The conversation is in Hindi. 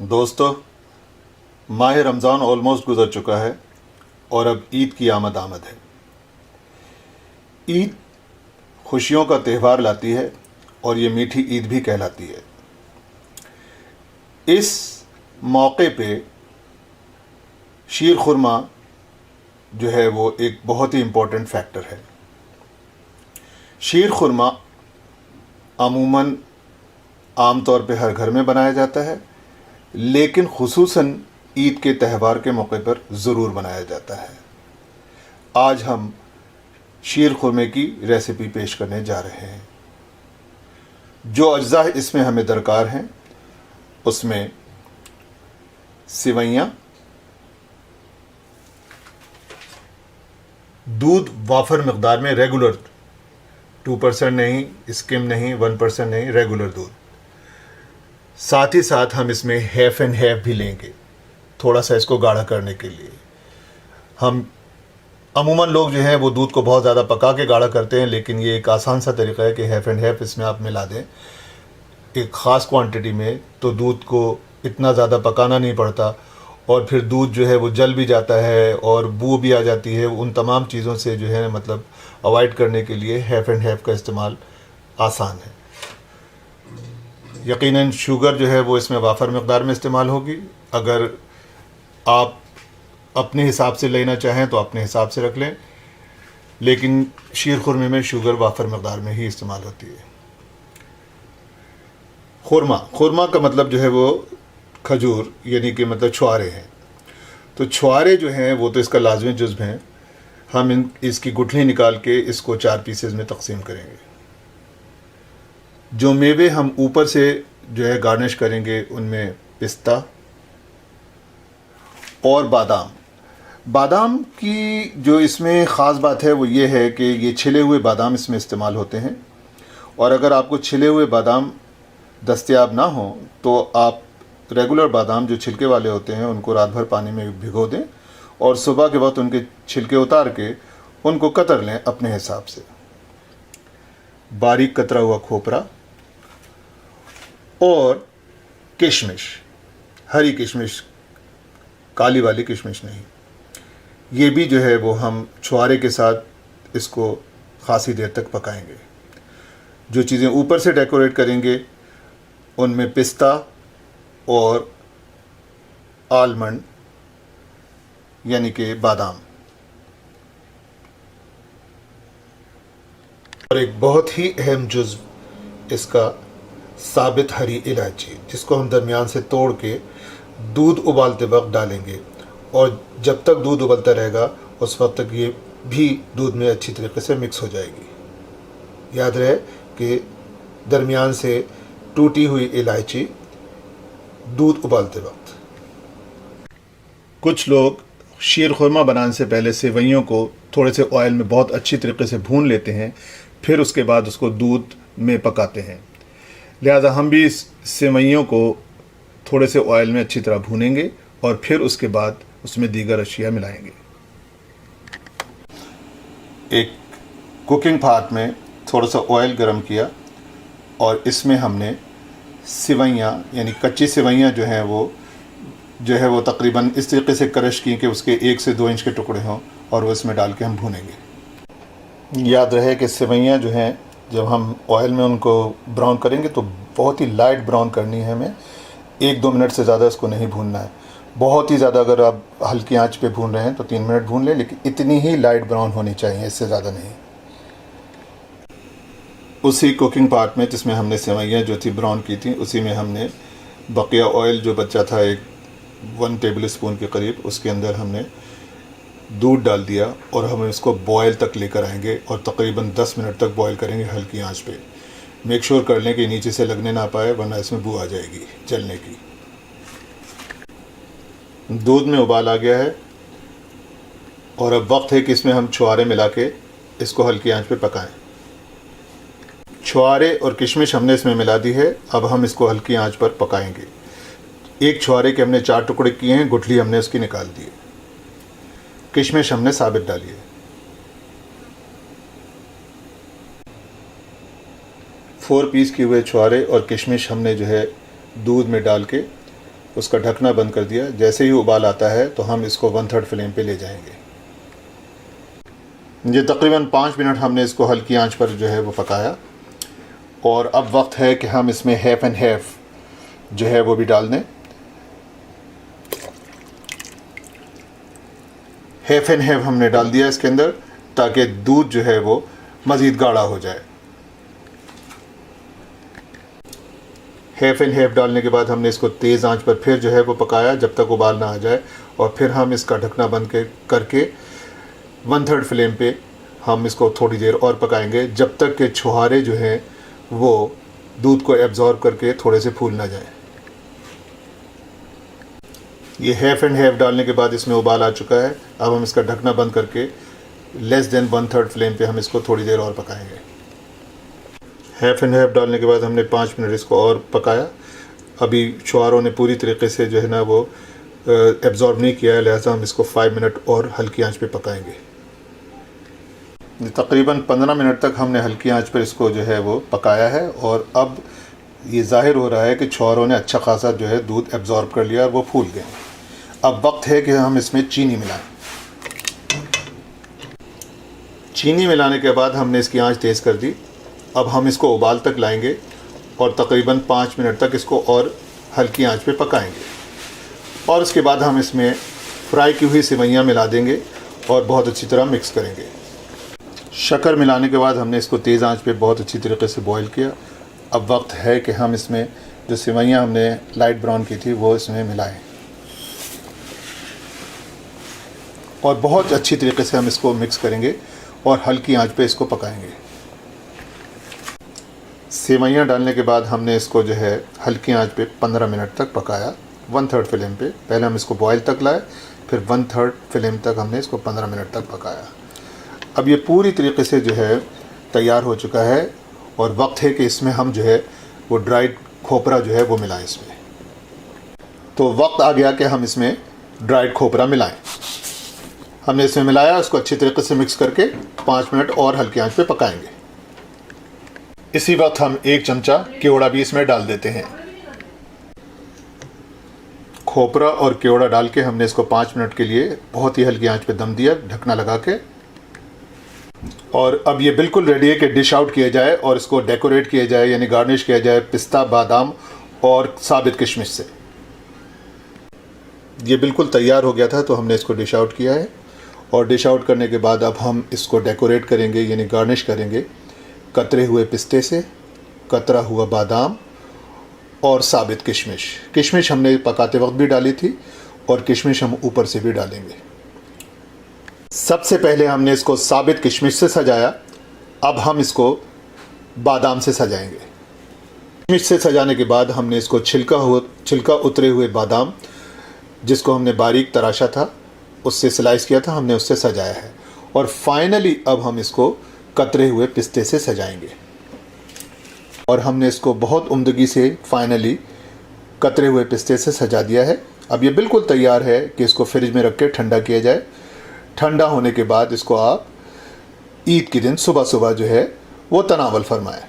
दोस्तों, माह रमज़ान ऑलमोस्ट गुज़र चुका है और अब ईद की आमद है। ईद खुशियों का त्यौहार लाती है और ये मीठी ईद भी कहलाती है। इस मौके पे शीर खुरमा जो है वो एक बहुत ही इम्पोर्टेंट फैक्टर है। शीर खुरमा अमूमन आम तौर पे हर घर में बनाया जाता है, लेकिन खुसूसन ईद के त्यौहार के मौके पर ज़रूर बनाया जाता है। आज हम शीर खुरमे की रेसिपी पेश करने जा रहे हैं। जो अज्जा इसमें हमें दरकार हैं उसमें सिवैयाँ, दूध वाफर मकदार में रेगुलर 2% नहीं, स्किम नहीं, 1% नहीं, रेगुलर दूध। साथ ही साथ हम इसमें हैफ़ एंड हैफ़ भी लेंगे, थोड़ा सा इसको गाढ़ा करने के लिए। हम अमूमन लोग जो हैं वो दूध को बहुत ज़्यादा पका के गाढ़ा करते हैं, लेकिन ये एक आसान सा तरीका है कि हैफ़ एंड हैफ़ इसमें आप मिला दें एक ख़ास क्वांटिटी में, तो दूध को इतना ज़्यादा पकाना नहीं पड़ता और फिर दूध जो है वो जल भी जाता है और बू भी आ जाती है। उन तमाम चीज़ों से जो है मतलब अवॉइड करने के लिए हैफ़ एंड हैफ़ का इस्तेमाल आसान है। यकीनन शुगर जो है वो इसमें वाफर मकदार में इस्तेमाल होगी। अगर आप अपने हिसाब से लेना चाहें तो अपने हिसाब से रख लें, लेकिन शीर खुरमे में शुगर वाफर मकदार में ही इस्तेमाल होती है। खुरमा का मतलब जो है वो खजूर यानी कि मतलब छुआरे हैं। तो छुआरे जो हैं वो तो इसका लाजमी जुज़्व हैं। हम इसकी गुठली निकाल के इसको 4 पीसेस में तकसीम करेंगे। जो मेवे हम ऊपर से जो है गार्निश करेंगे उनमें पिस्ता और बादाम की जो इसमें ख़ास बात है वो ये है कि ये छिले हुए बादाम इसमें इस्तेमाल होते हैं। और अगर आपको छिले हुए बादाम दस्तयाब ना हो तो आप रेगुलर बादाम जो छिलके वाले होते हैं उनको रात भर पानी में भिगो दें और सुबह के वक्त उनके छिलके उतार के उनको कतर लें अपने हिसाब से। बारीक कतरा हुआ खोपरा और किशमिश, हरी किशमिश, काली वाली किशमिश नहीं, ये भी जो है वो हम छुआरे के साथ इसको खासी देर तक पकाएंगे। जो चीज़ें ऊपर से डेकोरेट करेंगे उनमें पिस्ता और आलमंड यानी कि बादाम, और एक बहुत ही अहम जुज़्व इसका साबित हरी इलायची, जिसको हम दरमियान से तोड़ के दूध उबालते वक्त डालेंगे और जब तक दूध उबलता रहेगा उस वक्त तक ये भी दूध में अच्छी तरीके से मिक्स हो जाएगी। याद रहे कि दरमियान से टूटी हुई इलायची दूध उबालते वक्त। कुछ लोग शीर खुरमा बनाने से पहले सेवइयों को थोड़े से ऑयल में बहुत अच्छी तरीके से भून लेते हैं, फिर उसके बाद उसको दूध में पकाते हैं। लिहाजा हम भी इस सेवइयों को थोड़े से ऑयल में अच्छी तरह भूनेंगे और फिर उसके बाद उसमें दीगर अशिया मिलाएंगे। एक कुकिंग पॉट में थोड़ा सा ऑयल गरम किया और इसमें हमने सिवैयाँ यानी कच्ची सिवैयाँ जो है वो तकरीबन इस तरीके से क्रश की कि उसके 1 से 2 इंच के टुकड़े हों और वो इसमें डाल के हम भूनेंगे। याद रहे कि सिवैयाँ जो हैं जब हम ऑयल में उनको ब्राउन करेंगे तो बहुत ही लाइट ब्राउन करनी है हमें, 1-2 मिनट से ज़्यादा इसको नहीं भूनना है। बहुत ही ज़्यादा अगर आप हल्की आंच पे भून रहे हैं तो 3 मिनट भून लें, लेकिन इतनी ही लाइट ब्राउन होनी चाहिए, इससे ज़्यादा नहीं। उसी कुकिंग पॉट में जिसमें हमने सेवइयाँ जो थी ब्राउन की थी, उसी में हमने बकिया ऑयल जो बचा था 1 टेबल स्पून के करीब, उसके अंदर हमने दूध डाल दिया और हम इसको बॉयल तक लेकर आएंगे और तकरीबन 10 मिनट तक बॉयल करेंगे हल्की आंच पे। मेक श्योर कर लें कि नीचे से लगने ना पाए, वरना इसमें बू आ जाएगी जलने की। दूध में उबाल आ गया है और अब वक्त है कि इसमें हम छुआरे मिला के इसको हल्की आंच पे पकाएं। छुआरे और किशमिश हमने इसमें मिला दी है, अब हम इसको हल्की आंच पर पकाएंगे। एक छुआरे के हमने 4 टुकड़े किए हैं, गुठली हमने उसकी निकाल दी है। किशमिश हमने साबित डाली है। 4 पीस किए हुए छुआरे और किशमिश हमने जो है दूध में डाल के उसका ढकना बंद कर दिया। जैसे ही उबाल आता है तो हम इसको 1/3 फ्लेम पे ले जाएंगे। ये तकरीबन 5 मिनट हमने इसको हल्की आंच पर जो है वो पकाया, और अब वक्त है कि हम इसमें हाफ एंड हाफ जो है वो भी डाल दें। हाफ एंड हाफ हमने डाल दिया इसके अंदर, ताकि दूध जो है वो मज़ीद गाढ़ा हो जाए। हाफ एंड हाफ डालने के बाद हमने इसको तेज़ आंच पर फिर जो है वो पकाया जब तक उबाल ना आ जाए, और फिर हम इसका ढकना बंद करके 1/3 फ्लेम पे हम इसको थोड़ी देर और पकाएंगे, जब तक कि छुहारे जो हैं वो दूध को एब्जॉर्ब करके थोड़े से फूल ना जाए। ये हाफ एंड हाफ डालने के बाद इसमें उबाल आ चुका है। अब हम इसका ढकना बंद करके लेस देन 1/3 फ्लेम पे हम इसको थोड़ी देर और पकाएंगे। हाफ एंड हाफ डालने के बाद हमने 5 मिनट इसको और पकाया। अभी छुहारों ने पूरी तरीके से जो है ना वो एब्जॉर्ब नहीं किया है, लिहाजा हम इसको 5 मिनट और हल्की आंच पे पकाएंगे। तकरीबन 15 मिनट तक हमने हल्की आंच पर इसको जो है वो पकाया है, और अब ये ज़ाहिर हो रहा है कि छुहारों ने अच्छा खासा जो है दूध एब्जॉर्ब कर लिया और वो फूल गए। अब वक्त है कि हम इसमें चीनी मिलाएं। चीनी मिलाने के बाद हमने इसकी आंच तेज़ कर दी। अब हम इसको उबाल तक लाएंगे और तकरीबन 5 मिनट तक इसको और हल्की आंच पे पकाएंगे, और उसके बाद हम इसमें फ्राई की हुई सेवइयाँ मिला देंगे और बहुत अच्छी तरह मिक्स करेंगे। शक्कर मिलाने के बाद हमने इसको तेज़ आंच पे बहुत अच्छी तरीके से बॉईल किया। अब वक्त है कि हम इसमें जो सेवइयाँ हमने लाइट ब्राउन की थी वो इसमें मिलाएं, और बहुत अच्छी तरीके से हम इसको मिक्स करेंगे और हल्की आंच पे इसको पकाएंगे। सेवइयाँ डालने के बाद हमने इसको जो है हल्की आंच पे 15 मिनट तक पकाया 1/3 फ्लेम पे। पहले हम इसको बॉयल तक लाए, फिर 1/3 फ्लेम तक हमने इसको 15 मिनट तक पकाया। अब ये पूरी तरीके से जो है तैयार हो चुका है, और वक्त है कि इसमें हम जो है वो ड्राइड खोपरा जो है वो मिलाएं इसमें। तो वक्त आ गया कि हम इसमें ड्राइड खोपरा मिलाएं। हमने इसमें मिलाया, उसको अच्छी तरीके से मिक्स करके 5 मिनट और हल्की आंच पे पकाएंगे। इसी वक्त हम 1 चमचा केवड़ा भी इसमें डाल देते हैं। खोपरा और केवड़ा डाल के हमने इसको 5 मिनट के लिए बहुत ही हल्की आंच पे दम दिया, ढकना लगा के। और अब ये बिल्कुल रेडी है कि डिश आउट किया जाए और इसको डेकोरेट किया जाए, यानी गार्निश किया जाए पिस्ता, बादाम और साबित किशमिश से। ये बिल्कुल तैयार हो गया था, तो हमने इसको डिश आउट किया है, और डिश आउट करने के बाद अब हम इसको डेकोरेट करेंगे, यानी गार्निश करेंगे कतरे हुए पिस्ते से, कतरा हुआ बादाम और साबित किशमिश। किशमिश हमने पकाते वक्त भी डाली थी, और किशमिश हम ऊपर से भी डालेंगे। सबसे पहले हमने इसको साबित किशमिश से सजाया, अब हम इसको बादाम से सजाएंगे। किशमिश से सजाने के बाद हमने इसको छिलका उतरे हुए बादाम, जिसको हमने बारीक तराशा था, उससे स्लाइस किया था, हमने उससे सजाया है। और फाइनली अब हम इसको कतरे हुए पिस्ते से सजाएंगे, और हमने इसको बहुत उम्दगी से फाइनली कतरे हुए पिस्ते से सजा दिया है। अब ये बिल्कुल तैयार है कि इसको फ्रिज में रख के ठंडा किया जाए। ठंडा होने के बाद इसको आप ईद के दिन सुबह सुबह जो है वो तनावल फरमाएं।